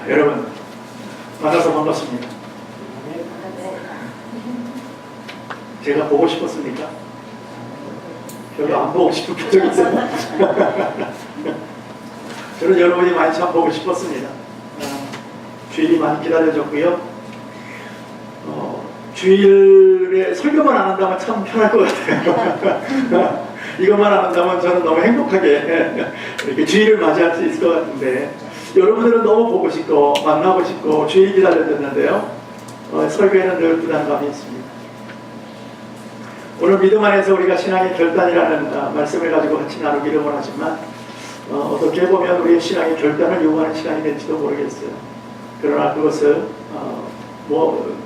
여러분 만나서 반갑습니다. 제가 보고 싶었습니까? 별로 안 보고 싶은 표정이 있어요. 저는 여러분이 많이 참 보고 싶었습니다. 주일이 많이 기다려졌고요. 주일에 설교만 안 한다면 참 편할 것 같아요. 이것만 안 한다면 저는 너무 행복하게 이렇게 주일을 맞이할 수 있을 것 같은데, 여러분들은 너무 보고 싶고 만나고 싶고 주일 기다려졌는데요. 설교에는 늘 부담감이 있습니다. 오늘 믿음 안에서 우리가 신앙의 결단이라는 말씀을 가지고 같이 나누기를 원하지만, 어떻게 보면 우리의 신앙의 결단을 요구하는 시간이 될지도 모르겠어요. 그러나 그것을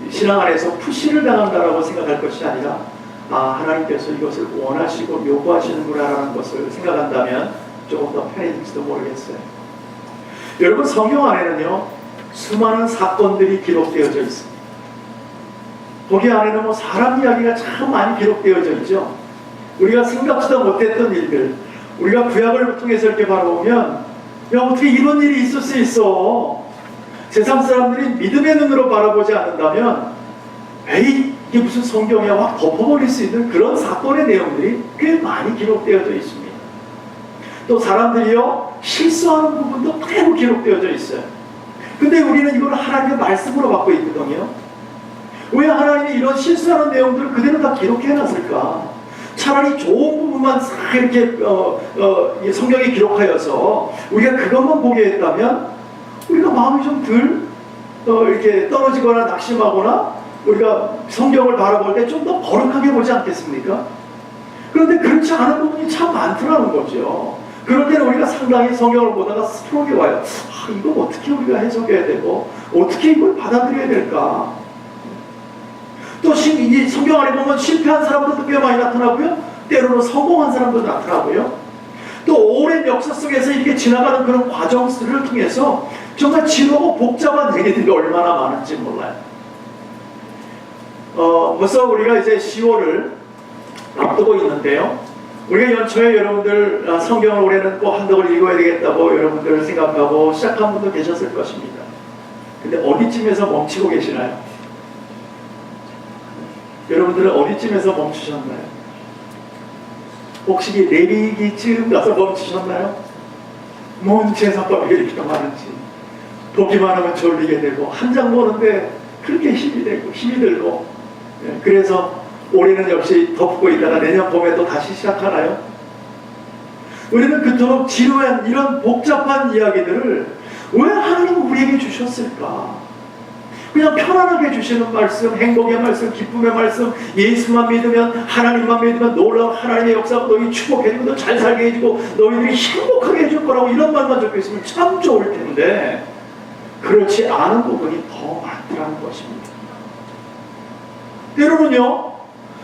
신앙 안에서 푸시를 당한다라고 생각할 것이 아니라, 하나님께서 이것을 원하시고 요구하시는구나라는 것을 생각한다면 조금 더 편해질지도 모르겠어요. 여러분, 성경 안에는요 수많은 사건들이 기록되어져 있습니다. 거기 안에는 사람 이야기가 참 많이 기록되어져 있죠. 우리가 생각지도 못했던 일들, 우리가 구약을 통해서 이렇게 바라보면, 야, 어떻게 이런 일이 있을 수 있어? 세상 사람들이 믿음의 눈으로 바라보지 않는다면, 에이, 이게 무슨 성경이야? 확 덮어버릴 수 있는 그런 사건의 내용들이 꽤 많이 기록되어져 있습니다. 또 사람들이요 실수하는 부분도 그대로 기록되어져 있어요. 근데 우리는 이걸 하나님의 말씀으로 받고 있거든요. 왜 하나님이 이런 실수하는 내용들을 그대로 다 기록해놨을까? 차라리 좋은 부분만 싹 이렇게 성경에 기록하여서 우리가 그것만 보게 했다면 우리가 마음이 좀 덜 이렇게 떨어지거나 낙심하거나, 우리가 성경을 바라볼 때 좀 더 거룩하게 보지 않겠습니까? 그런데 그렇지 않은 부분이 참 많더라는 거죠. 그럴 때는 우리가 상당히 성경을 보다가 스트로크가 와요. 이거 어떻게 우리가 해석해야 되고 어떻게 이걸 받아들여야 될까? 또 이 성경 안에 보면 실패한 사람들도 꽤 많이 나타나고요, 때로는 성공한 사람도 나타나고요, 또 오랜 역사 속에서 이렇게 지나가는 그런 과정들을 통해서 정말 지루하고 복잡한 얘기들이 얼마나 많은지 몰라요. 벌써 우리가 이제 10월을 앞두고 있는데요, 우리가 연초에 여러분들 성경을 올해는 꼭 한독을 읽어야 되겠다고 여러분들 생각하고 시작한 분도 계셨을 것입니다. 근데 어디쯤에서 멈추고 계시나요? 여러분들은 어디쯤에서 멈추셨나요? 혹시 레위기쯤 가서 멈추셨나요? 뭔 제사법이 이렇게 많은지, 보기만 하면 졸리게 되고 한 장 보는데 그렇게 힘이 들고, 그래서 올해는 역시 덮고 있다가 내년 봄에 또 다시 시작하나요? 우리는 그토록 지루한 이런 복잡한 이야기들을 왜 하나님은 우리에게 주셨을까? 그냥 편안하게 주시는 말씀, 행복의 말씀, 기쁨의 말씀, 예수만 믿으면, 하나님만 믿으면 놀라운 하나님의 역사가 너희 축복해주고 너 잘 살게 해주고 너희들이 행복하게 해줄 거라고, 이런 말만 적혀 있으면 참 좋을 텐데 그렇지 않은 부분이 더 많다는 것입니다. 때로는요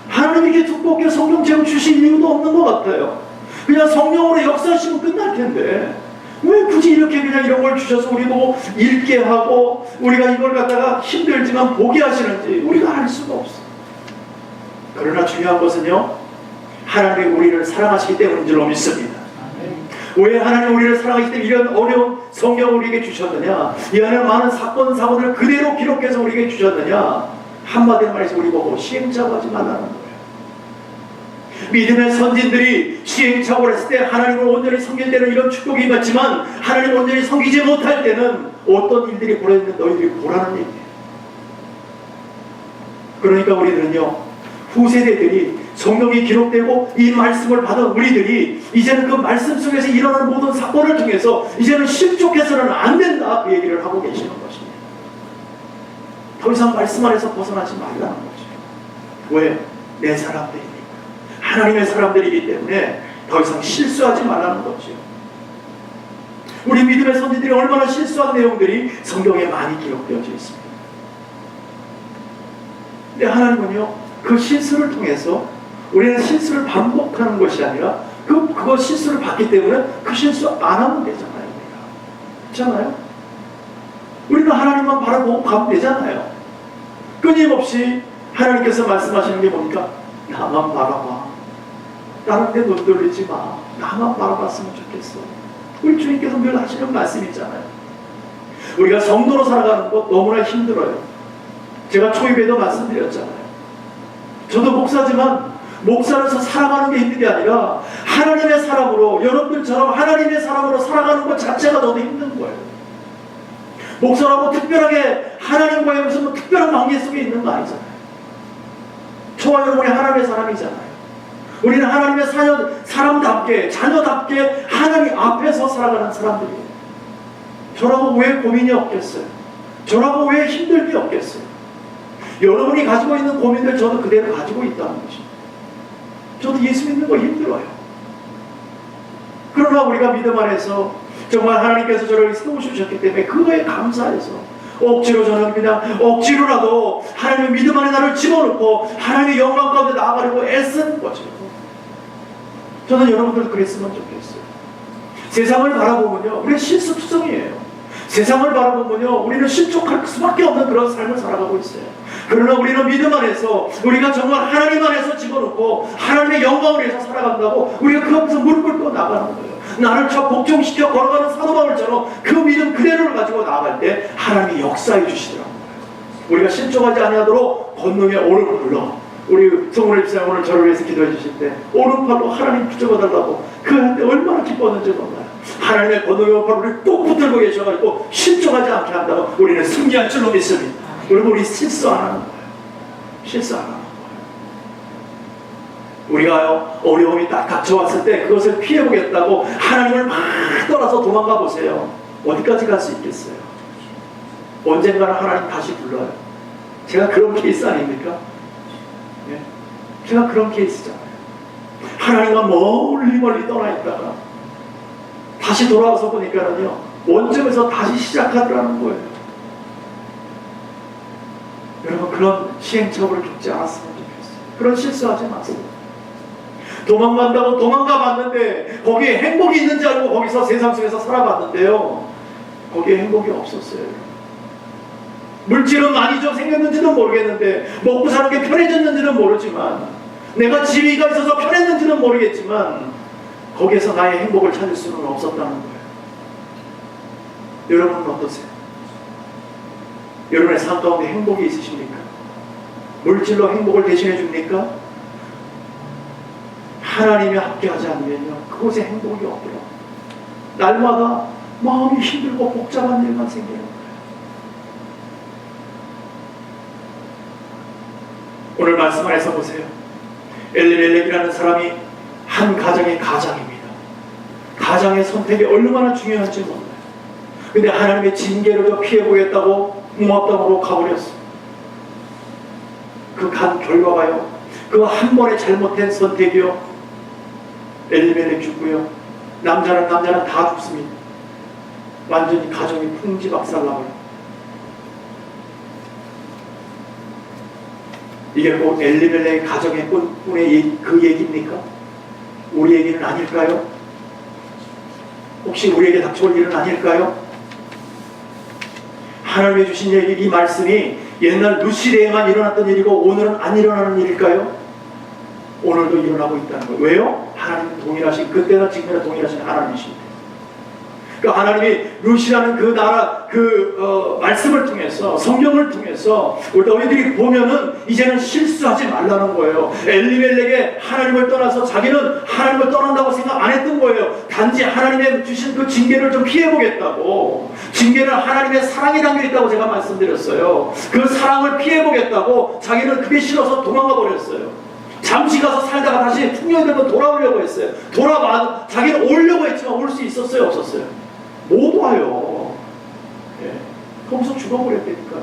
하나님에게 두껍게 성경책을 주실 이유도 없는 것 같아요. 그냥 성령으로 역사하시면 끝날 텐데 왜 굳이 이렇게 그냥 이런 걸 주셔서 우리 보고 읽게 하고 우리가 이걸 갖다가 힘들지만 보게 하시는지 우리가 알 수가 없어. 그러나 중요한 것은요, 하나님이 우리를 사랑하시기 때문인 줄 믿습니다. 왜 하나님 우리를 사랑하시기 때문에 이런 어려운 성경을 우리에게 주셨느냐, 이 안에 많은 사건 사고를 그대로 기록해서 우리에게 주셨느냐, 한마디로 말해서 우리 보고 시행착오하지 말라는 거예요. 믿음의 선진들이 시행착오를 했을 때 하나님을 온전히 섬길 때는 이런 축복이 임했지만, 하나님을 온전히 섬기지 못할 때는 어떤 일들이 벌어지는 너희들이 보라는 얘기예요. 그러니까 우리들은요, 후세대들이 성경이 기록되고 이 말씀을 받은 우리들이 이제는 그 말씀 속에서 일어나는 모든 사건을 통해서 이제는 실족해서는 안 된다, 그 얘기를 하고 계시는 것입니다. 더 이상 말씀 안에서 벗어나지 말라는 거죠. 왜? 내 사람들이니까, 하나님의 사람들이기 때문에 더 이상 실수하지 말라는 거죠. 우리 믿음의 선지들이 얼마나 실수한 내용들이 성경에 많이 기록되어져 있습니다. 근데 하나님은요, 그 실수를 통해서 우리는 실수를 반복하는 것이 아니라 그거 실수를 봤기 때문에 그 실수 안 하면 되잖아요. 우리가. 그렇잖아요? 우리는 하나님만 바라보고 가면 되잖아요. 끊임없이 하나님께서 말씀하시는 게 뭡니까? 나만 바라봐. 다른 데 눈 돌리지 마. 나만 바라봤으면 좋겠어. 우리 주님께서 늘 하시는 말씀이 있잖아요. 우리가 성도로 살아가는 것 너무나 힘들어요. 제가 초입에도 말씀드렸잖아요. 저도 목사지만 목사로서 살아가는 게 힘든 게 아니라 하나님의 사람으로, 여러분들처럼 하나님의 사람으로 살아가는 것 자체가 너무 힘든 거예요. 목사라고 특별하게 하나님과의 무슨 특별한 관계 속에 있는 거 아니잖아요. 저와 여러분이 하나님의 사람이잖아요. 우리는 하나님의 사람답게, 자녀답게 하나님 앞에서 살아가는 사람들이에요. 저라고 왜 고민이 없겠어요? 저라고 왜 힘들 게 없겠어요? 여러분이 가지고 있는 고민들 저도 그대로 가지고 있다는 것입니다. 저도 예수 믿는 거 힘들어요. 그러나 우리가 믿음 안에서 정말 하나님께서 저를 세우셨기 때문에 그거에 감사해서 억지로 저는 그냥 억지로라도 하나님의 믿음 안에 나를 집어넣고 하나님의 영광 가운데 나아가려고 애쓰는 거죠. 저는 여러분들 그랬으면 좋겠어요. 세상을 바라보면요, 우리는 실수투성이에요. 세상을 바라보면요, 우리는 실족할 수밖에 없는 그런 삶을 살아가고 있어요. 그러나 우리는 믿음 안에서 우리가 정말 하나님 안에서 집어넣고 하나님의 영광을 위해서 살아간다고 우리가 그 앞에서 무릎 꿇고 나가는 거예요. 나를 저 복종시켜 걸어가는 사도 바울처럼 그 믿음 그대로를 가지고 나아갈 때 하나님이 역사해 주시더라고요. 우리가 실족하지 아니하도록 권능의 오른팔로, 우리 성훈 집사님 오늘 저를 위해서 기도해 주실 때 오른팔로 하나님 붙잡아달라고 그 할 때 얼마나 기뻤는지 몰라요. 하나님의 권능의 오른팔로 우리 꼭 붙들고 계셔가지고 실족하지 않게 한다고 우리는 승리할 줄로 믿습니다. 그리고 우리 실수 안 하는 거예요. 실수 안 하는 거예요. 우리가요, 어려움이 딱 닥쳐왔을 때 그것을 피해보겠다고 하나님을 막 떠나서 도망가 보세요. 어디까지 갈 수 있겠어요? 언젠가는 하나님 다시 불러요. 제가 그런 케이스 아닙니까? 예? 제가 그런 케이스잖아요. 하나님과 멀리 떠나 있다가 다시 돌아와서 보니까는요, 원점에서 다시 시작하더라는 거예요. 여러분, 그런 시행착오를 겪지 않았으면 좋겠어요. 그런 실수하지 마세요. 도망간다고 도망가 봤는데 거기에 행복이 있는지 알고 거기서 세상 속에서 살아봤는데요, 거기에 행복이 없었어요. 물질은 많이 좀 생겼는지는 모르겠는데, 먹고 사는 게 편해졌는지는 모르지만, 내가 지위가 있어서 편했는지는 모르겠지만 거기에서 나의 행복을 찾을 수는 없었다는 거예요. 여러분은 어떠세요? 여러분의 삶 가운데 행복이 있으십니까? 물질로 행복을 대신해 줍니까? 하나님이 함께하지 않으면요, 그곳에 행복이 없더라고요. 날마다 마음이 힘들고 복잡한 일만 생기는 거예요. 오늘 말씀 안에서 보세요. 엘리멜렉이라는 사람이 한 가정의 가장입니다. 가장의 선택이 얼마나 중요한지 몰라요. 근데 하나님의 징계를 피해보겠다고 모압 땅으로 가버렸어요. 그 간 결과가요, 그 한 번의 잘못된 선택이요, 엘리멜렉 죽고요, 남자는 다 죽습니다. 완전히 가정이 풍지박살나버려요. 이게 꼭 엘리멜렉 가정의 뿐의 그 얘기입니까? 우리 얘기는 아닐까요? 혹시 우리에게 닥쳐올 일은 아닐까요? 하나님이 주신 얘기, 이 말씀이 옛날 루시대에만 일어났던 일이고 오늘은 안 일어나는 일일까요? 오늘도 일어나고 있다는 거예요. 왜요? 하나님 동일하신, 그때나 지금이나 동일하신 하나님이십니다. 그 하나님이 루시라는 그 나라, 말씀을 통해서, 성경을 통해서 우리 너희들이 보면은 이제는 실수하지 말라는 거예요. 엘리멜렉에 하나님을 떠나서 자기는 하나님을 떠난다고 생각 안 했던 거예요. 단지 하나님의 주신 그 징계를 좀 피해보겠다고, 징계는 하나님의 사랑이 담겨있다고 제가 말씀드렸어요. 그 사랑을 피해보겠다고 자기는 그게 싫어서 도망가 버렸어요. 잠시 가서 살다가 다시 풍년이 되면 돌아오려고 했어요. 자기는 오려고 했지만 올 수 있었어요, 없었어요? 못 와요. 예. 거기서 죽어버렸다니까.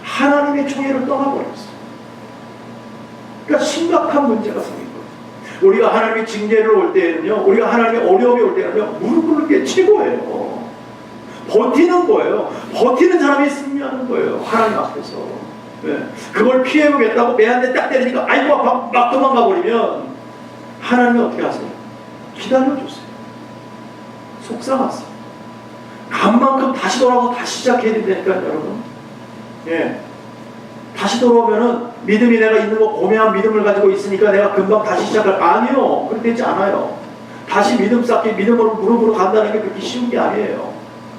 하나님의 총애를 떠나버렸어요. 그러니까 심각한 문제가 생긴 거예요. 우리가 하나님의 징계를 올 때는요, 우리가 하나님의 어려움이 올 때는요, 무릎 꿇는 게 최고예요. 버티는 거예요. 버티는 사람이 승리하는 거예요, 하나님 앞에서. 예. 그걸 피해보겠다고 매한테 딱 때리니까 아이고 막 도망가 버리면 하나님이 어떻게 하세요? 기다려주세요. 속상하세요. 간 만큼 다시 돌아와서 다시 시작해야 된다니까요, 여러분. 예. 다시 돌아오면은 믿음이 내가 있는 거 고매한 믿음을 가지고 있으니까 내가 금방 다시 시작할, 아니요, 그렇게 되지 않아요. 다시 믿음 쌓기, 믿음으로 무릎으로 간다는 게 그렇게 쉬운 게 아니에요.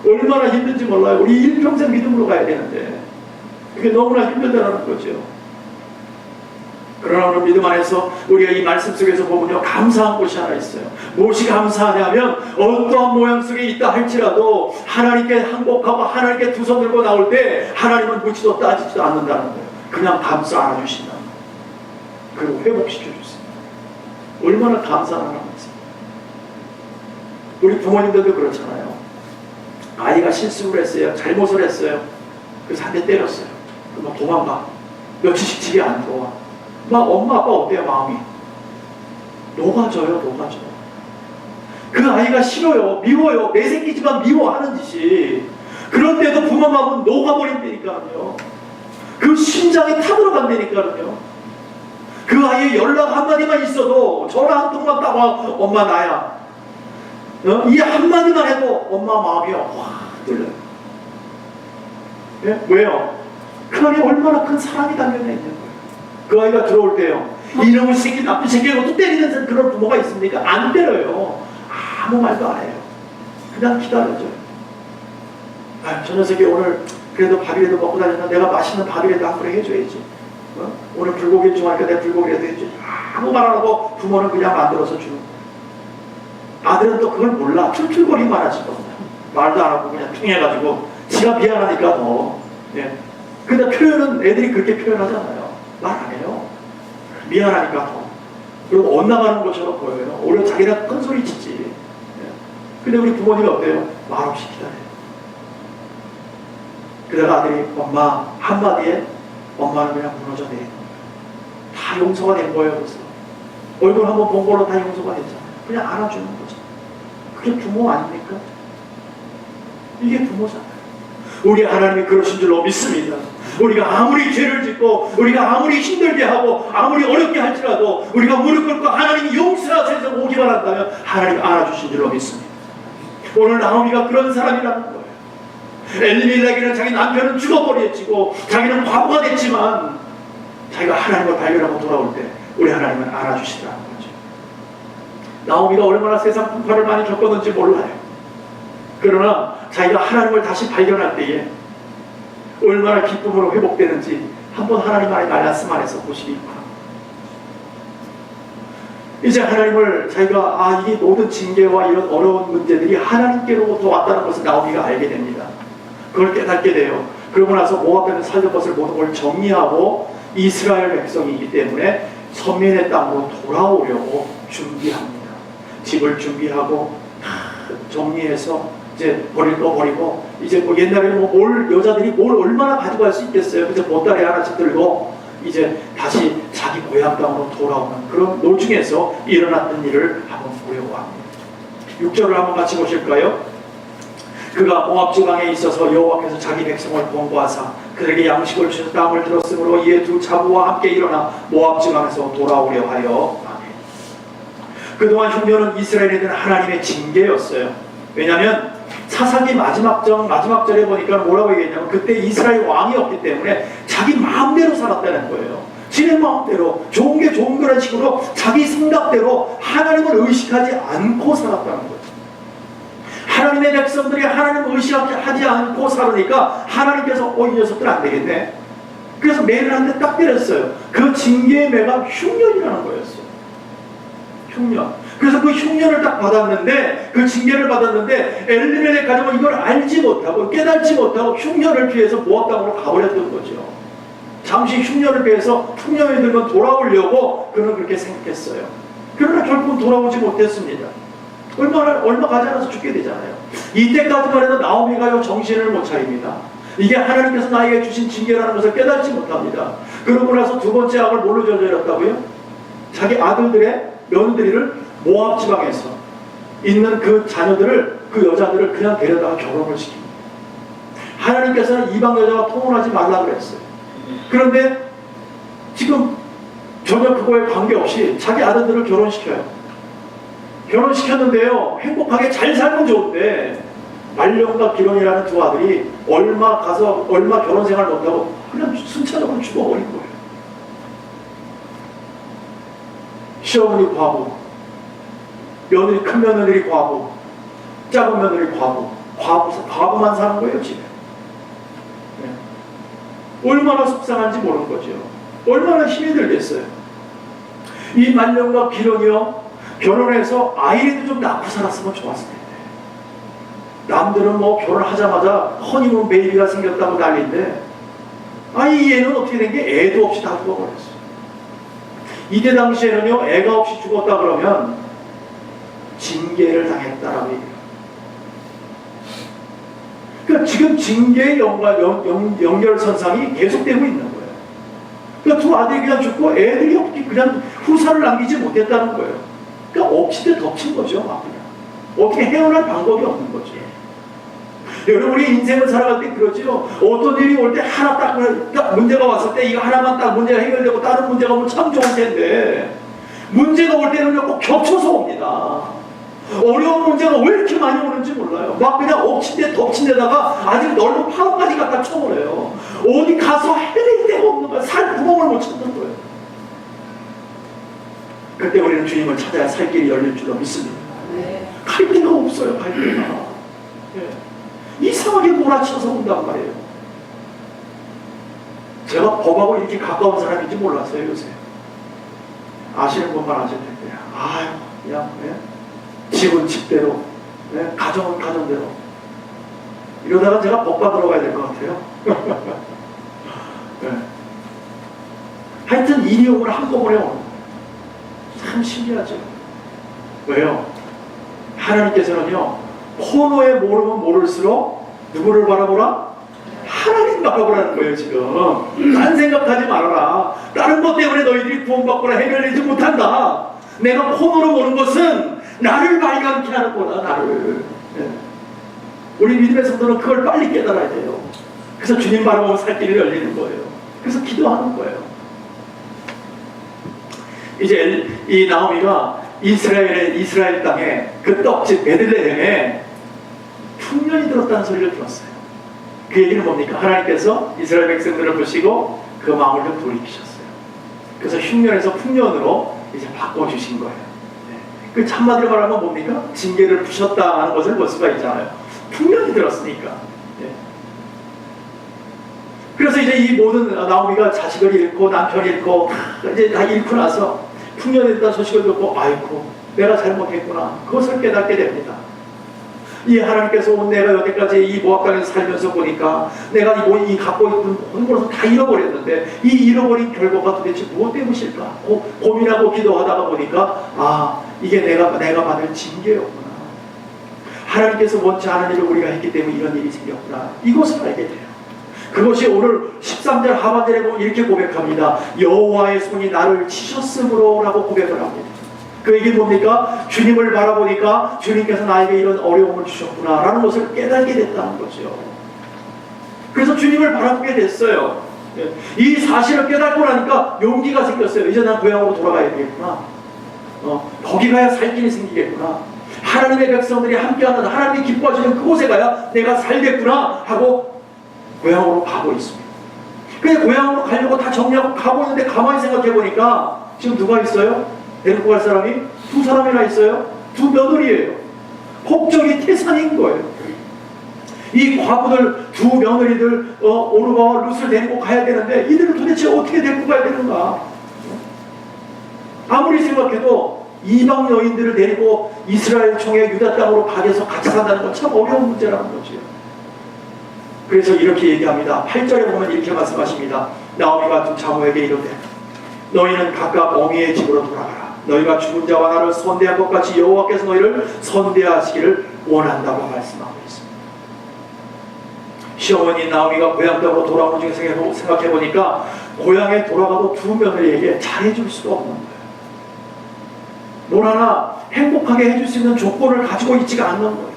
얼마나 힘든지 몰라요. 우리 일평생 믿음으로 가야 되는데 그게 너무나 힘들다는 거죠. 그러나 오늘 믿음 안에서 우리가 이 말씀 속에서 보면요, 감사한 곳이 하나 있어요. 무엇이 감사하냐면 어떠한 모양 속에 있다 할지라도 하나님께 항복하고 하나님께 두 손 들고 나올 때 하나님은 묻지도 따지지도 않는다는 거예요. 그냥 감싸 안아주신다. 그리고 회복시켜 주세요. 얼마나 감사한 하나님이세요. 우리 부모님들도 그렇잖아요. 아이가 실수를 했어요. 잘못을 했어요. 그래서 한 대 때렸어요. 그럼 도망가. 며칠씩 집에 안 들어와. 막 엄마 아빠 어때요? 마음이 녹아져요. 녹아져. 그 아이가 싫어요. 미워요. 내 새끼지만 미워하는 짓이. 그런데도 부모 마음은 녹아버린다니까요. 그 심장이 타들어간다니까요. 그 아이의 연락 한마디만 있어도 전화 한 통만 따고 엄마 나야. 이 한마디만 해도 엄마 마음이 확 뚫려요. 예? 왜요? 그 안에 얼마나 큰 사랑이 담겨져 있는 거예요. 그 아이가 들어올 때요, 이놈의 새끼 나쁜 새끼라고 또 때리는 그런 부모가 있습니까? 안 때려요. 아무 말도 안 해요. 그냥 기다려줘요. 저 녀석이 오늘 그래도 밥이라도 먹고 다니면 내가 맛있는 밥이라도 한 그릇 해줘야지. 오늘 불고기 좋아하니까 내가 불고기라도 해줘야지. 아무 말 안 하고 부모는 그냥 만들어서 주는 거예요. 아들은 또 그걸 몰라. 툴툴거리만 하시거든요. 말도 안 하고 그냥 퉁해가지고 지가 미안하니까 더. 예. 근데 표현은 애들이 그렇게 표현하잖아요. 말 안 해요. 미안하니까 더. 그리고 엇나가는 것처럼 보여요. 오히려 자기가 큰 소리 치지. 예. 근데 우리 부모님이 어때요? 말없이 기다려요. 그러다가 아들이 엄마 한마디에 엄마는 그냥 무너져 내리는 거예요. 다 용서가 된 거예요. 그래서 얼굴 한번 본 걸로 다 용서가 됐잖아요. 그냥 안아주는 거죠. 그게 부모 아닙니까? 이게 부모잖아요. 우리 하나님이 그러신 줄로 믿습니다. 우리가 아무리 죄를 짓고 우리가 아무리 힘들게 하고 아무리 어렵게 할지라도 우리가 무릎 꿇고 하나님이 용서하셔서 오기만 한다면 하나님이 안아주신 줄로 믿습니다. 오늘 나오미가 그런 사람이라는 거예요. 엘리멜렉이는 자기 남편은 죽어버렸지고 자기는 과부가 됐지만 자기가 하나님을 발견하고 돌아올 때 우리 하나님은 안아주시더라는 거죠. 나오미가 얼마나 세상 풍파를 많이 겪었는지 몰라요. 그러나 자기가 하나님을 다시 발견할 때에 얼마나 기쁨으로 회복되는지 한번 하나님 안에 말씀 안에서 보시기 바랍니다. 이제 하나님을 자기가 이게 모든 징계와 이런 어려운 문제들이 하나님께로부터 왔다는 것을 나오미가 알게 됩니다. 그걸 깨닫게 돼요. 그러고 나서 모압 땅에 살던 것을 모든 걸 정리하고 이스라엘 백성이기 때문에 선민의 땅으로 돌아오려고 준비합니다. 집을 준비하고 정리해서 이제 버릴 거 버리고, 이제 뭐 옛날에는 뭘 여자들이 뭘 얼마나 가져갈 수 있겠어요. 그래서 보따리 하나씩 들고 이제 다시 자기 고향 땅으로 돌아오는 그런 노중에서 일어났던 일을 한번 보려고 합니다. 6절을 한번 같이 보실까요? 그가 모압 지방에 있어서 여호와께서 자기 백성을 권고하사 그들에게 양식을 주셔서 땅을 들었으므로 이에 두 차부와 함께 일어나 모압 지방에서 돌아오려 하여. 아멘. 그동안 흉년은 이스라엘에 대한 하나님의 징계였어요. 왜냐하면 사사기 마지막 절에 보니까 뭐라고 얘기했냐면 그때 이스라엘 왕이 없기 때문에 자기 마음대로 살았다는 거예요. 지네 마음대로 좋은 게 좋은 거라는 식으로 자기 생각대로 하나님을 의식하지 않고 살았다는 거예요. 하나님의 백성들이 하나님을 의식하지 않고 살으니까 하나님께서 이 녀석들 안 되겠네. 그래서 매를 한 대 딱 때렸어요. 그 징계의 매가 흉년이라는 거였어요. 흉년. 그래서 그 흉년을 딱 받았는데, 그 징계를 받았는데 엘리멜렉 가족은 이걸 알지 못하고 깨닫지 못하고 흉년을 피해서 모압 땅으로 가버렸던 거죠. 잠시 흉년을 피해서 흉년이 들면 돌아오려고 그는 그렇게 생각했어요. 그러나 결국은 돌아오지 못했습니다. 얼마 가지 않아서 죽게 되잖아요. 이때까지만 해도 나오미가요 정신을 못 차립니다. 이게 하나님께서 나에게 주신 징계라는 것을 깨닫지 못합니다. 그러고 나서 두 번째 악을 뭘로 저질렀다고요? 자기 아들들의 며느리를 모압 지방에서 있는 그 자녀들을, 그 여자들을 그냥 데려다가 결혼을 시킵니다. 하나님께서는 이방 여자와 통혼하지 말라고 했어요. 그런데 지금 전혀 그거에 관계없이 자기 아들들을 결혼시켜요. 결혼시켰는데요, 행복하게 잘 살면 좋은데 말년과 기론이라는 두 아들이 얼마 결혼 생활 못하고 그냥 순차적으로 죽어버린 거예요. 시어머니 과부, 큰 며느리 과부, 작은 며느리 과부, 과부만 사는 거예요, 집에. 얼마나 속상한지 모르는 거죠. 얼마나 힘이 들겠어요. 이 말년과 기론이요, 결혼해서 아이라도 좀 낳고 살았으면 좋았을 텐데. 남들은 뭐 결혼하자마자 허니문 베이비가 생겼다고 난리인데, 이 얘는 어떻게 된 게 애도 없이 다 죽어버렸어요. 이때 당시에는요, 애가 없이 죽었다 그러면 징계를 당했다라고 얘기해요. 그러니까 지금 징계의 연결선상이 계속되고 있는 거예요. 그러니까 두 아들이 그냥 죽고 애들이 없기 그냥 후사를 남기지 못했다는 거예요. 그러니까 엎치되 덮친 거죠, 막 그냥. 어떻게 헤어날 방법이 없는 거죠. 여러분이 인생을 살아갈 때 그러죠. 어떤 일이 올 때 하나 딱 문제가 왔을 때 이거 하나만 딱 문제가 해결되고 다른 문제가 오면 참 좋을 텐데, 문제가 올 때는 꼭 겹쳐서 옵니다. 어려운 문제가 왜 이렇게 많이 오는지 몰라요. 막 그냥 엎친 데 덮친 데다가 아직 넓은 파도까지 갖다 쳐버려요. 어디 가서 헤맬 데가 없는 거야. 살 구멍을 못 찾는 거예요. 그때 우리는 주님을 찾아야 살 길이 열릴 줄로 믿습니다. 갈 데가 없어요. 갈 데가. 이상하게 몰아쳐서 온단 말이에요. 제가 법하고 이렇게 가까운 사람인지 몰랐어요, 요새. 아시는 분만 아실 텐데. 그냥 집은 집대로, 가정은 가정대로. 이러다가 제가 법 받으러 가야 될 것 같아요. 하여튼 이 내용을 한꺼번에 오는 거예요. 참 신기하죠. 왜요? 하나님께서는요, 코너에 모르면 모를수록 누구를 바라보라? 하나님 바라보라는 거예요, 지금. 딴 생각하지 말아라. 다른 것 때문에 너희들이 구원받거나 해결되지 못한다. 내가 코너로 보는 것은 나를 발견케 하는 거다, 나를. 우리 믿음의 성도는 그걸 빨리 깨달아야 돼요. 그래서 주님 바라보면 살 길이 열리는 거예요. 그래서 기도하는 거예요. 이제 이 나오미가 이스라엘 땅에 그 떡집 베들레헴에 흉년이 들었다는 소리를 들었어요. 그 얘기는 뭡니까? 하나님께서 이스라엘 백성들을 보시고 그 마음을 좀 돌이키셨어요. 그래서 흉년에서 풍년으로 이제 바꿔주신 거예요. 그 한마디로 말하면 뭡니까? 징계를 푸셨다 하는 것을 볼 수가 있잖아요. 풍년이 들었으니까. 그래서 이제 이 모든 나오미가 자식을 잃고 남편을 잃고 이제 다 잃고 나서 풍년이 됐다는 소식을 듣고 아이고 내가 잘못했구나, 그것을 깨닫게 됩니다. 이 하나님께서 온 내가 여태까지 이 모압 땅에서 살면서 보니까 내가 이 갖고 있던 모든 것을 다 잃어버렸는데 이 잃어버린 결과가 도대체 무엇 때문일까? 고민하고 기도하다가 보니까 이게 내가 받을 징계였구나. 하나님께서 원치 않은 일을 우리가 했기 때문에 이런 일이 생겼구나. 이것을 알게 돼요. 그것이 오늘 13절 하반절에 보면 이렇게 고백합니다. 여호와의 손이 나를 치셨으므로 라고 고백을 합니다. 그 얘기는 뭡니까? 주님을 바라보니까 주님께서 나에게 이런 어려움을 주셨구나 라는 것을 깨닫게 됐다는 거죠. 그래서 주님을 바라보게 됐어요. 이 사실을 깨닫고 나니까 용기가 생겼어요. 이제 난 고향으로 돌아가야 되겠구나. 거기 가야 살 길이 생기겠구나. 하나님의 백성들이 함께하는, 하나님이 기뻐하시는 그곳에 가야 내가 살겠구나 하고 고향으로 가고 있습니다. 근데 고향으로 가려고 다 정리하고 가고 있는데 가만히 생각해 보니까 지금 누가 있어요? 데리고 갈 사람이 두 사람이나 있어요. 두 며느리예요. 국적이 태산인 거예요. 이 과부들 두 며느리들 오르바와 룻을 데리고 가야 되는데 이들을 도대체 어떻게 데리고 가야 되는가? 아무리 생각해도 이방 여인들을 데리고 이스라엘 총회 유다 땅으로 가게서 같이 산다는 건 참 어려운 문제라는 거죠. 그래서 이렇게 얘기합니다. 8절에 보면 이렇게 말씀하십니다. 나오미가 두 장모에게 이르되 너희는 각각 어미의 집으로 돌아가라. 너희가 죽은 자와 나를 선대한 것 같이 여호와께서 너희를 선대하시기를 원한다고 말씀하고 있습니다. 시어머니 나오미가 고향 땅으로 돌아오는 중에 생각해보니까 고향에 돌아가도 두 며느리에게 잘해줄 수가 없는 거예요. 뭘 하나 행복하게 해줄 수 있는 조건을 가지고 있지가 않는 거예요.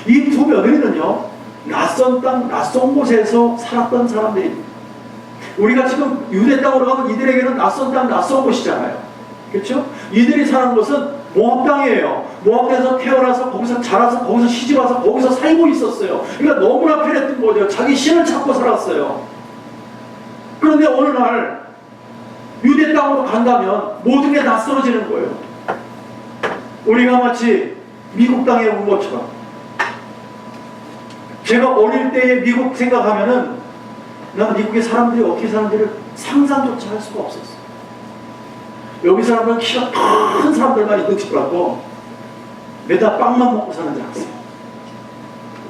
이 두 며느리는요, 낯선 땅, 낯선 곳에서 살았던 사람들입니다. 우리가 지금 유대 땅으로 가면 이들에게는 낯선 땅, 낯선 곳이잖아요. 그렇죠? 이들이 사는 곳은 모압 땅이에요. 모압 땅에서 태어나서 거기서 자라서 거기서 시집와서 거기서 살고 있었어요. 그러니까 너무나 편했던 거죠. 자기 신을 찾고 살았어요. 그런데 어느 날 유대 땅으로 간다면 모든 게 낯설어지는 거예요. 우리가 마치 미국 땅에 온 것처럼 제가 어릴 때의 미국 생각하면은 난 미국의 사람들이 어떻게 사는지를 상상조차 할 수가 없었어. 여기 사람들은 키가 큰 사람들만 있는 줄 알고 매달 빵만 먹고 사는 줄 알았어요.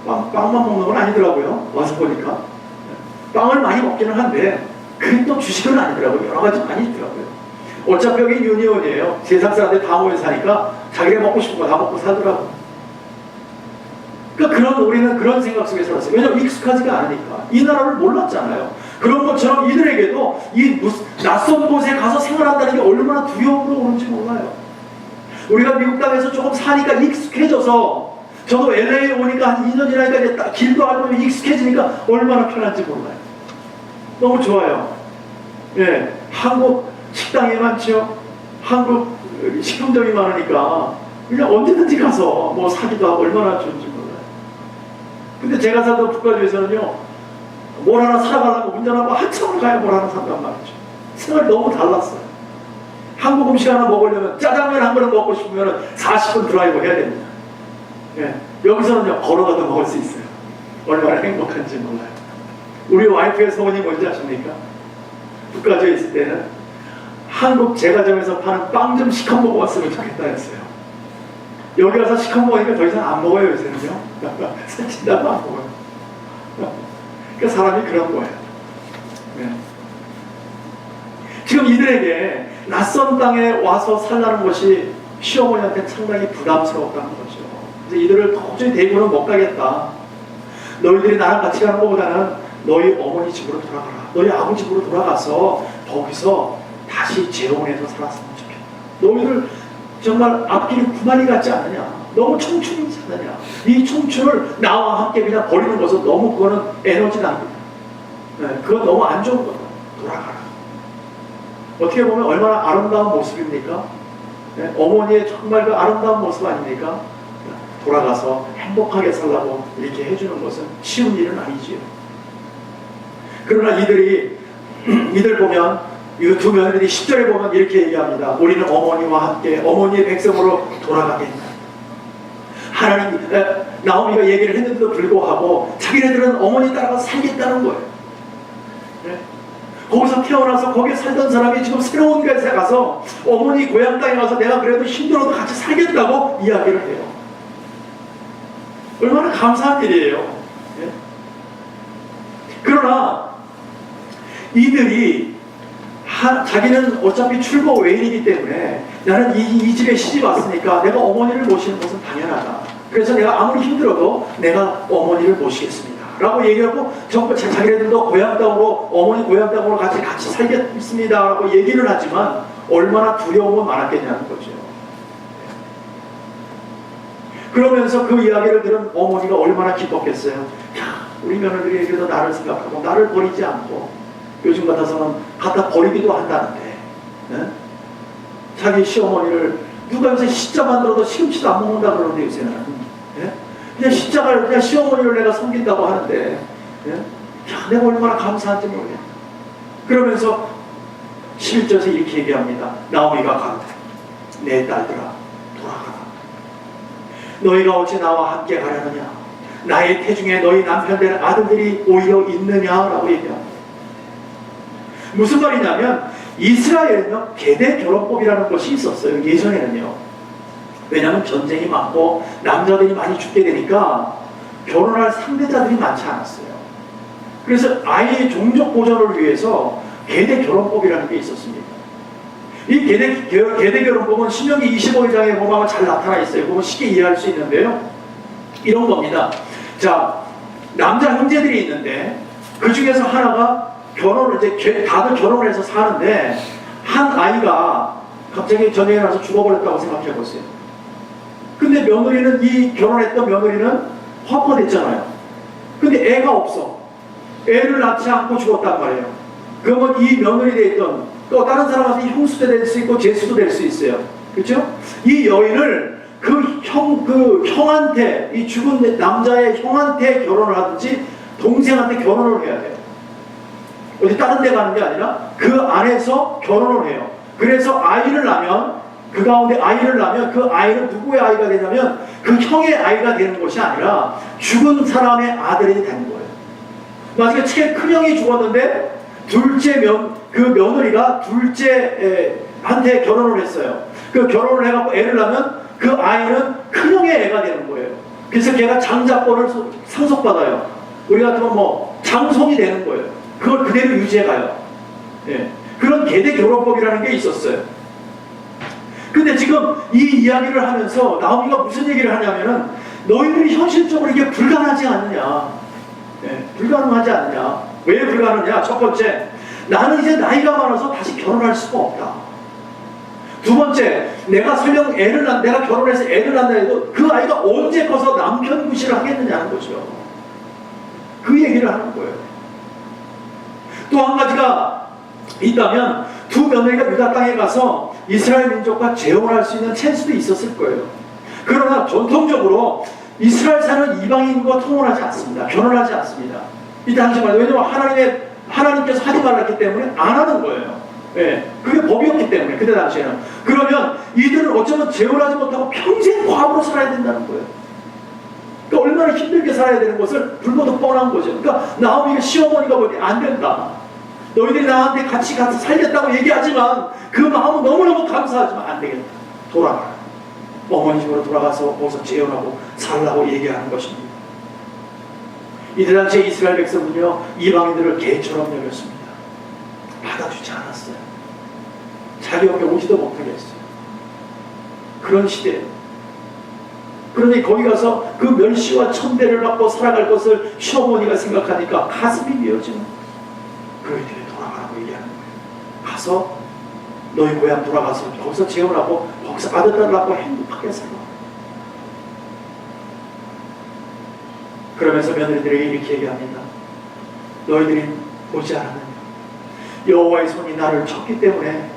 빵만 먹는 건 아니더라고요. 와서 보니까 빵을 많이 먹기는 한데 그게 또 주식은 아니더라고요. 여러 가지 많이 있더라고요. 어차피 여기 유니온이에요. 세상 사람들 다 모여 사니까 자기가 먹고 싶은 거 다 먹고 살더라고요. 그러니까 우리는 그런 생각 속에 살았어요. 왜냐하면 익숙하지가 않으니까. 이 나라를 몰랐잖아요. 그런 것처럼 이들에게도 이 낯선 곳에 가서 생활한다는 게 얼마나 두려움으로 오는지 몰라요. 우리가 미국 땅에서 조금 사니까 익숙해져서 저도 LA에 오니까 한 2년 지나니까 이제 길도 알고 익숙해지니까 얼마나 편한지 몰라요. 너무 좋아요. 예, 한국 식당이 많죠. 한국 식품점이 많으니까 그냥 언제든지 가서 뭐 사기도 하고 얼마나 좋은지 몰라요. 근데 제가 살던 북가주에서는요, 뭘 하나 사가려고 운전하고 한참을 가야 뭘 하나 산단 말이죠. 생활이 너무 달랐어요. 한국 음식 하나 먹으려면 짜장면 한 그릇 먹고 싶으면 40분 드라이브 해야 됩니다. 예, 여기서는요 걸어가도 먹을 수 있어요. 얼마나 행복한지 몰라요. 우리 와이프의 소원이 뭔지 아십니까? 북가주에 있을 때는 한국 제과점에서 파는 빵 좀 시켜 먹어봤으면 좋겠다 했어요. 여기 와서 시켜 먹으니까 더 이상 안 먹어요. 요새는요 살찐다고 안 먹어요. 그러니까 사람이 그런 거예요. 네. 지금 이들에게 낯선 땅에 와서 살라는 것이 시어머니한테 상당히 부담스러웠다는 거죠. 그래서 이들을 도저히 대구는 못 가겠다. 너희들이 나랑 같이 가는 것보다는 너희 어머니 집으로 돌아가라. 너희 아버지 집으로 돌아가서 거기서 다시 재혼해서 살았으면 좋겠다. 너희들 정말 앞길이 구만이 같지 않느냐. 너무 청춘이지 않느냐. 이 청춘을 나와 함께 그냥 버리는 것은 너무 그거는 에너지 낭비다. 네, 그건 너무 안 좋은 거다. 돌아가라. 어떻게 보면 얼마나 아름다운 모습입니까? 네, 어머니의 정말 그 아름다운 모습 아닙니까? 돌아가서 행복하게 살라고 이렇게 해주는 것은 쉬운 일은 아니지요. 그러나 이들 보면 이 두 며느리들이 10절에 보면 이렇게 얘기합니다. 우리는 어머니와 함께 어머니의 백성으로 돌아가겠다. 하나님, 나오미가 얘기를 했는데도 불구하고 자기네들은 어머니 따라가서 살겠다는 거예요. 네? 거기서 태어나서 거기에 살던 사람이 지금 새로운 곳에 가서 어머니 고향 땅에 가서 내가 그래도 힘들어도 같이 살겠다고 이야기를 해요. 얼마나 감사한 일이에요. 네? 그러나 이들이 자기는 어차피 출고 외인이기 때문에 나는 이 집에 시집 왔으니까 내가 어머니를 모시는 것은 당연하다. 그래서 내가 아무리 힘들어도 내가 어머니를 모시겠습니다. 라고 얘기하고 전부 자기네들도 고향 땅으로 어머니 고향 땅으로 같이 살겠습니다. 라고 얘기를 하지만 얼마나 두려움은 많았겠냐는 거죠. 그러면서 그 이야기를 들은 어머니가 얼마나 기뻤겠어요. 야, 우리 며느리가 그래도 나를 생각하고 나를 버리지 않고 요즘 같아서는 갖다 버리기도 한다는데, 네? 자기 시어머니를 누가 요새 시자 만들어도 시금치도 안 먹는다 그러는데 요새는, 네? 그냥 시어머니를 내가 섬긴다고 하는데, 네? 야, 내가 얼마나 감사한지 모르겠다. 그러면서 11절에서 이렇게 얘기합니다. 나오미가 가로되 내 딸들아 돌아가라. 너희가 어찌 나와 함께 가려느냐. 나의 태중에 너희 남편 된 아들들이 오히려 있느냐라고 얘기합니다. 무슨 말이냐면 이스라엘은요 계대 결혼법이라는 것이 있었어요. 예전에는요. 왜냐하면 전쟁이 많고 남자들이 많이 죽게 되니까 결혼할 상대자들이 많지 않았어요. 그래서 아이의 종족 보존을 위해서 계대 결혼법이라는 게 있었습니다. 이 계대 결혼법은 신명기 25장에 보면 잘 나타나 있어요. 보면 쉽게 이해할 수 있는데요. 이런 겁니다. 자, 남자 형제들이 있는데 그 중에서 하나가 결혼을 이제 다들 결혼을 해서 사는데 한 아이가 갑자기 전쟁에 나서 죽어버렸다고 생각해 보세요. 근데 며느리는 이 결혼했던 며느리는 화포됐잖아요. 근데 애가 없어. 애를 낳지 않고 죽었단 말이에요. 그러면 이 며느리에 있던 또 다른 사람한테 형수도 될 수 있고 제수도 될 수 있어요. 그렇죠? 이 여인을 그 형한테 이 죽은 남자의 형한테 결혼을 하든지 동생한테 결혼을 해야 돼요. 어디 다른 데 가는 게 아니라 그 안에서 결혼을 해요. 그래서 아이를 낳으면 그 가운데 아이를 낳으면 그 아이는 누구의 아이가 되냐면 그 형의 아이가 되는 것이 아니라 죽은 사람의 아들이 되는 거예요. 나중에 큰 형이 죽었는데 그 며느리가 둘째한테 결혼을 했어요. 그 결혼을 해갖고 애를 낳으면 그 아이는 큰 형의 애가 되는 거예요. 그래서 걔가 장자권을 상속받아요. 우리 같으면 뭐 장손이 되는 거예요. 그걸 그대로 유지해가요. 예. 그런 계대 결혼법이라는 게 있었어요. 근데 지금 이 이야기를 하면서 나오미가 무슨 얘기를 하냐면은 너희들이 현실적으로 이게 불가능하지 않느냐. 예. 불가능하지 않느냐. 왜 불가능하냐? 첫 번째, 나는 이제 나이가 많아서 다시 결혼할 수가 없다. 두 번째, 내가 설령 내가 결혼해서 애를 낳는다 해도 그 아이가 언제 커서 남편 구실을 하겠느냐는 거죠. 그 얘기를 하는 거예요. 또 한 가지가 있다면 두 며느리가 유다 땅에 가서 이스라엘 민족과 재혼할 수 있는 찬스도 있었을 거예요. 그러나 전통적으로 이스라엘 사는 이방인과 통혼하지 않습니다. 결혼하지 않습니다. 이 당시만 왜냐하면 하나님께서 하지 말랐기 때문에 안 하는 거예요. 예, 그게 법이었기 때문에 그때 당시에는. 그러면 이들은 어쩌면 재혼하지 못하고 평생 과부로 살아야 된다는 거예요. 그러니까 얼마나 힘들게 살아야 되는 것을 불보듯 뻔한 거죠. 그러니까 나오미가 시어머니가 보니 안 된다. 너희들이 나한테 같이 가서 살겠다고 얘기하지만 그 마음은 너무너무 감사하지만 안 되겠다. 돌아가라. 어머니 집으로 돌아가서 거기서 재혼하고 살라고 얘기하는 것입니다. 이들 당시에 이스라엘 백성은요 이방인들을 개처럼 여겼습니다. 받아주지 않았어요. 자기 옆에 오지도 못하게 했어요. 그런 시대에. 그러니 거기 가서 그 멸시와 천대를 받고 살아갈 것을 시어머니가 생각하니까 가슴이 미어지는 너희들이 돌아가라고 얘기하는 거예요. 가서 너희 고향 돌아가서 거기서 재혼하고 거기서 아들 딸을 낳고 행복하게 살아. 그러면서 며느리들에게 이렇게 얘기합니다. 너희들이 보지 않았느냐. 여호와의 손이 나를 쳤기 때문에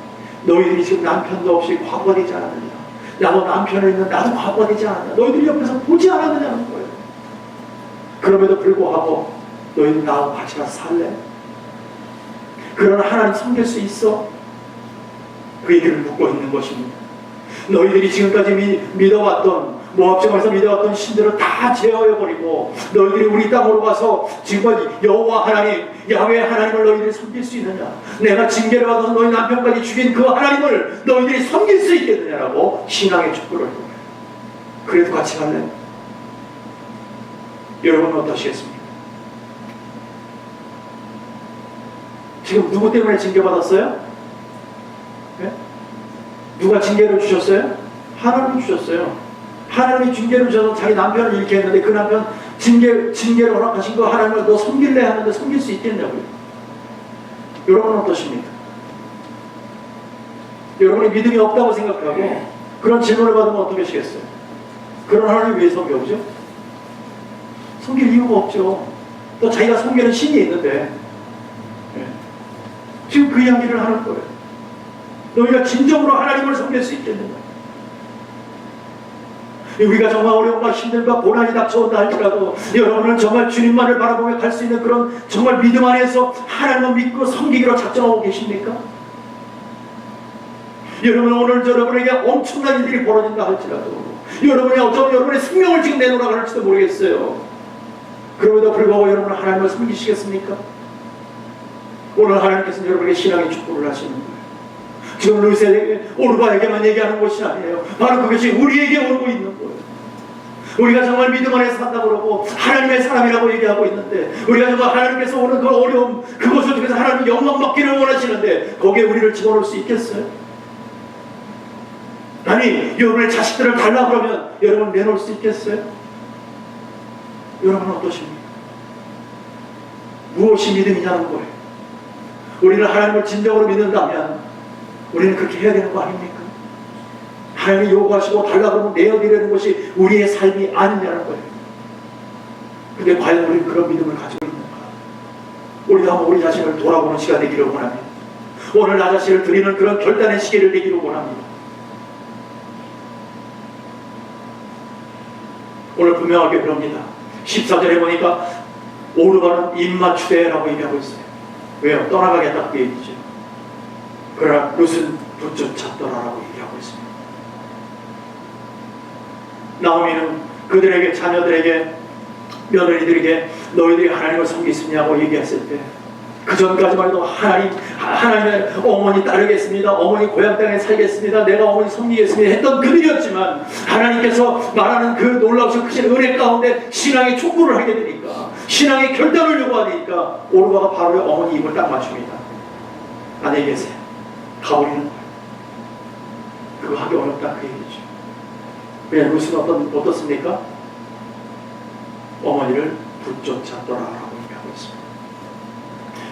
너희들이 지금 남편도 없이 과부하되지 않았느냐. 나도 남편을 있는 나도 과부하되지 않았느냐. 너희들이 옆에서 보지 않았느냐는 거예요. 그럼에도 불구하고 너희들 나하고 같이 가서 살래? 그러나 하나님 섬길 수 있어? 그 얘기를 묻고 있는 것입니다. 너희들이 지금까지 믿어왔던 모압 정에서 믿어왔던 신들을 다 제어해버리고 너희들이 우리 땅으로 가서 지금 여호와 하나님 야훼 하나님을 너희들이 섬길 수 있느냐. 내가 징계를 받아서 너희 남편까지 죽인 그 하나님을 너희들이 섬길 수 있겠느냐라고 신앙의 촉구를 해요. 그래도 같이 갈래? 여러분은 어떠시겠습니까? 지금 누구 때문에 징계받았어요? 네? 누가 징계를 주셨어요? 하나님이 주셨어요. 하나님이 징계를 주셔서 자기 남편을 잃게 했는데 그 남편 징계를 허락하신 거 하나님을 너 섬길래 하는데 섬길 수 있겠냐고요. 여러분은 어떠십니까? 여러분이 믿음이 없다고 생각하고 그런 질문을 받으면 어떻게 하시겠어요? 그런 하나님을 왜 섬겨오죠? 섬길 이유가 없죠. 또 자기가 섬기는 신이 있는데 지금 그 이야기를 하는 거예요. 너희가 진정으로 하나님을 섬길 수 있겠는가? 우리가 정말 어려움과 힘듦과 고난이 닥쳐온다 할지라도 여러분은 정말 주님만을 바라보며 갈 수 있는 그런 정말 믿음 안에서 하나님을 믿고 섬기기로 작정하고 계십니까? 여러분 오늘 여러분에게 엄청난 일들이 벌어진다 할지라도 여러분이 어쩌면 여러분의 생명을 지금 내놓으라고 할지도 모르겠어요. 그럼에도 불구하고 여러분은 하나님을 섬기시겠습니까? 오늘 하나님께서는 여러분에게 신앙의 축복을 하시는 거예요. 지금 루세에게 오르바에게만 얘기하는 것이 아니에요. 바로 그것이 우리에게 오고 있는 거예요. 우리가 정말 믿음 안에 산다 그러고 하나님의 사람이라고 얘기하고 있는데 우리가 정말 하나님께서 오는 그 어려움 그것을 통해서 하나님 영광 받기를 원하시는데 거기에 우리를 집어넣을 수 있겠어요? 아니 여러분의 자식들을 달라 그러면 여러분 내놓을 수 있겠어요? 여러분은 어떠십니까? 무엇이 믿음이냐는 거예요. 우리는 하나님을 진정으로 믿는다면 우리는 그렇게 해야 되는 거 아닙니까? 하나님이 요구하시고 달라 그러면 내어드리는 것이 우리의 삶이 아니냐는 거예요. 근데 과연 우리는 그런 믿음을 가지고 있는가? 우리도 한번 우리 자신을 돌아보는 시간 되기를 원합니다. 오늘 나 자신을 드리는 그런 결단의 시기를 되기를 원합니다. 오늘 분명하게 그럽니다. 14절에 보니까 오르바는 입맞추되라고 얘기하고 있어요. 왜요? 떠나가겠다 그 얘기죠. 그러나 룻은 붙여찼더라라고 얘기하고 있습니다. 나오미는 그들에게, 자녀들에게, 며느리들에게 너희들이 하나님을 섬기시냐고 얘기했을 때 그 전까지만 해도 하나님의 어머니 따르겠습니다, 어머니 고향 땅에 살겠습니다, 내가 어머니 섬기겠습니다 했던 그들이었지만, 하나님께서 말하는 그 놀라우신 크신 은혜 가운데 신앙의 촉구를 하게 되니까, 신앙의 결단을 요구하니까 오르바가 바로 어머니 입을 딱 맞춥니다. 안녕히 계세요. 가버리는 거예요. 그거 하기 어렵다 그 얘기죠. 그냥 루스는 어떻습니까? 어머니를 붙쫓았더라라고 얘기하고 있습니다.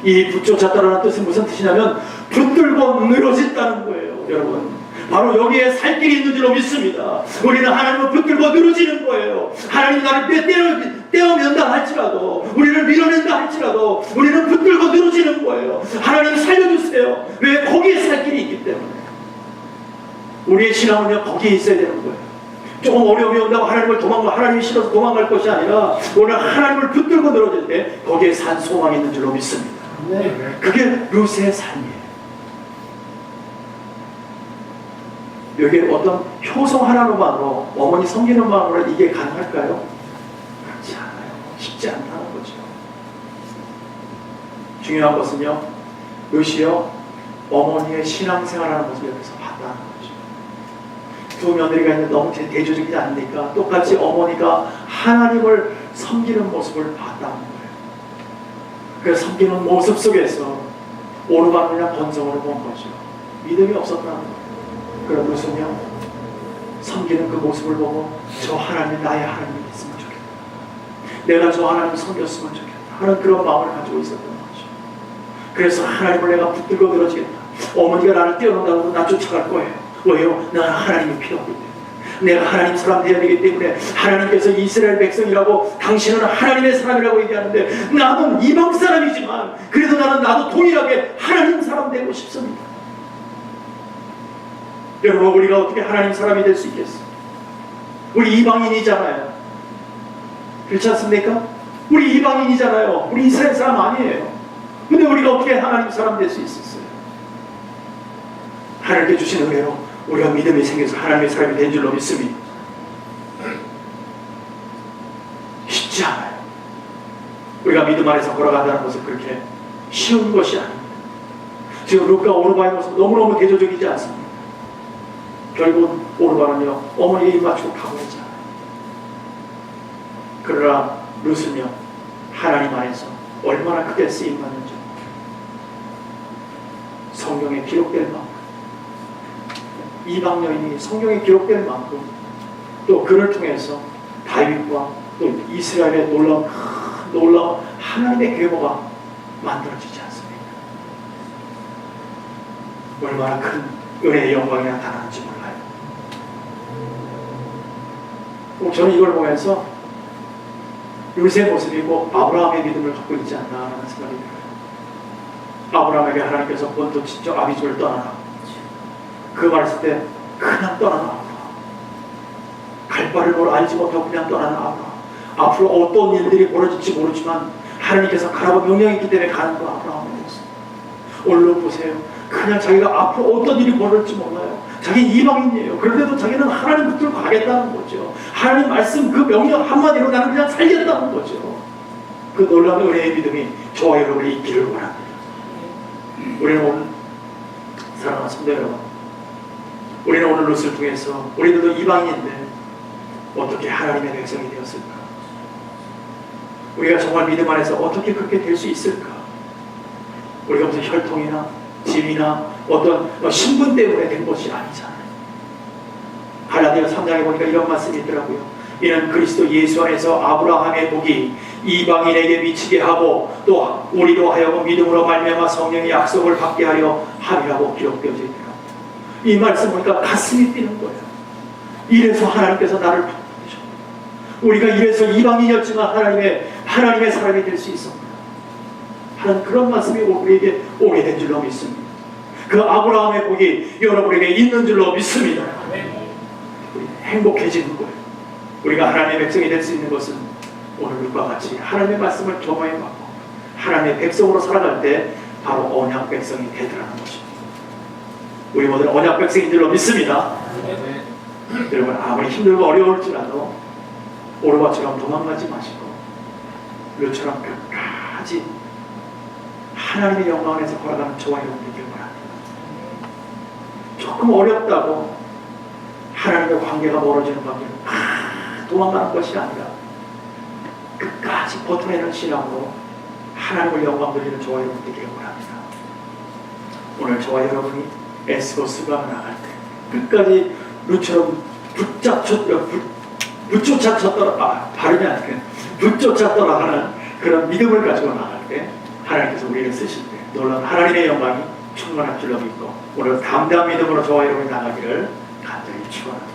이 붙쫓았다라는 뜻은 무슨 뜻이냐면 붙들고 늘어진다는 거예요. 여러분, 바로 여기에 살 길이 있는 줄로 믿습니다. 우리는 하나님을 붙들고 늘어지는 거예요. 하나님 나를 떼어면다 할지라도, 우리를 밀어낸다 할지라도 우리는 붙들고 늘어지는 거예요. 하나님 살려주세요. 왜? 거기에 살 길이 있기 때문에. 우리의 신앙은요, 거기에 있어야 되는 거예요. 조금 어려움이 온다고 하나님이 싫어서 도망갈 것이 아니라, 오늘 하나님을 붙들고 늘어질 때 거기에 산 소망이 있는 줄로 믿습니다. 그게 루스의 삶이에요. 여기에 어떤 효성 하나로만으로, 어머니 섬기는 마음으로 이게 가능할까요? 그렇지 않아요. 쉽지 않다는 거죠. 중요한 것은요, 루시요, 어머니의 신앙생활하는 모습을 여기서 봤다는 거죠. 두 며느리가 있는데 너무 대조적이지 않으니까 똑같이 어머니가 하나님을 섬기는 모습을 봤다는 거예요. 그 섬기는 모습 속에서 오르바는 그냥 번성을 본 거죠. 믿음이 없었다는 거예요. 그럼 무슨요? 섬기는 그 모습을 보고 저 하나님 나의 하나님이 됐으면 좋겠다, 내가 저 하나님 섬겼으면 좋겠다 하는 그런 마음을 가지고 있었던 거죠. 그래서 하나님을 내가 붙들고 늘어지겠다. 어머니가 나를 떼어놓는다고 나 쫓아갈 거예요. 왜요? 나는 하나님이 필요하기 때문에. 내가 하나님 사람 되어야 되기 때문에. 하나님께서 이스라엘 백성이라고, 당신은 하나님의 사람이라고 얘기하는데, 나도 이방 사람이지만 그래도 나도 동일하게 하나님 사람 되고 싶습니다. 여러분, 우리가 어떻게 하나님 사람이 될 수 있겠어요? 우리 이방인이잖아요. 그렇지 않습니까? 우리 이방인이잖아요. 우리 이스라엘 사람 아니에요. 근데 우리가 어떻게 하나님 사람 될 수 있었어요? 하나님께 주신 은혜로 우리가 믿음이 생겨서 하나님의 사람이 된 줄로 믿습니다. 쉽지 않아요. 우리가 믿음 안에서 걸어간다는 것은 그렇게 쉬운 것이 아닙니다. 지금 룻과 오르바의 모습 너무너무 대조적이지 않습니다. 결국 오르바는요, 어머니의 입 맞추고 가버리잖아요. 그러나 룻은요, 하나님 안에서 얼마나 크게 쓰임받는지 성경에 기록될 만큼, 이방 여인이 성경에 기록될 만큼, 또 그를 통해서 다윗과 또 이스라엘의 놀라운 하나님의 계보가 만들어지지 않습니까? 얼마나 큰 은혜의 영광이 나타나는지 몰라요. 저는 이걸 보면서 룻의 모습이 꼭 아브라함의 믿음을 갖고 있지 않나 하는 생각이 들어요. 아브라함에게 하나님께서 본토 친척 아비집을 떠나라, 그 말했을 때 그냥 떠나는 아브라함, 갈 바를 뭘 알지 못하고 그냥 떠나는 아브라함, 앞으로 어떤 일들이 벌어질지 모르지만 하나님께서 가라고 명령했기 때문에 가는 거 아브라함이었어요. 오늘 보세요. 그냥 자기가 앞으로 어떤 일이 벌어질지 몰라요. 자기는 이방인이에요. 그런데도 자기는 하나님 붙들고 가겠다는 거죠. 하나님 말씀 그 명령 한마디로 나는 그냥 살겠다는 거죠. 그 놀라운 은혜의 믿음이 저와 여러분이 있기를 원합니다. 우리는 오늘, 사랑하는 성도 여러분, 우리는 오늘 룻을 통해서 우리들도 이방인인데 어떻게 하나님의 백성이 되었을까? 우리가 정말 믿음 안에서 어떻게 그렇게 될 수 있을까? 우리가 무슨 혈통이나 집이나 어떤 신분 때문에 된 것이 아니잖아요. 갈라디아 3장에 보니까 이런 말씀이 있더라고요. 이는 그리스도 예수 안에서 아브라함의 복이 이방인에게 미치게 하고 또 우리로 하여금 믿음으로 말미암아 성령의 약속을 받게 하려 함이라고 기록되어져 있더라고요. 이 말씀 보니까 가슴이 뛰는 거예요. 이래서 하나님께서 나를 부르셨다. 우리가 이래서 이방인이었지만 하나님의 사람이 될 수 있었구나 하는 그런 말씀이 우리에게 오게 된 줄로 믿습니다. 그 아브라함의 복이 여러분에게 있는 줄로 믿습니다. 우리 행복해지는 거예요. 우리가 하나님의 백성이 될 수 있는 것은 오늘 룻과 같이 하나님의 말씀을 경험해봤고 하나님의 백성으로 살아갈 때 바로 언약 백성이 되더라는 것입니다. 우리 모두 언약 백성인 줄로 믿습니다. 여러분 아무리 힘들고 어려울지라도 오르바처럼 도망가지 마시고 루처럼 끝까지 하나님의 영광 안에서 걸어가는 저와 여러분 되길 바랍니다. 조금 어렵다고 하나님의 관계가 멀어지는 관계는 도망가는 것이 아니라 끝까지 버텨내는 신앙으로 하나님을 영광 돌리는 저와 여러분 되기를 바랍니다. 오늘 저와 여러분이 애쓰고 수고하며 나갈 때 끝까지 루처럼 붙쫓아쳤더라 발음이 안 돼. 붙쫓았더라 하는 그런 믿음을 가지고 나갈 때 하나님께서 우리를 쓰실 때 놀라운 하나님의 영광이 충만할 줄로 믿고 오늘 담대한 믿음으로 저와 여러분이 나가기를 간절히 축원합니다.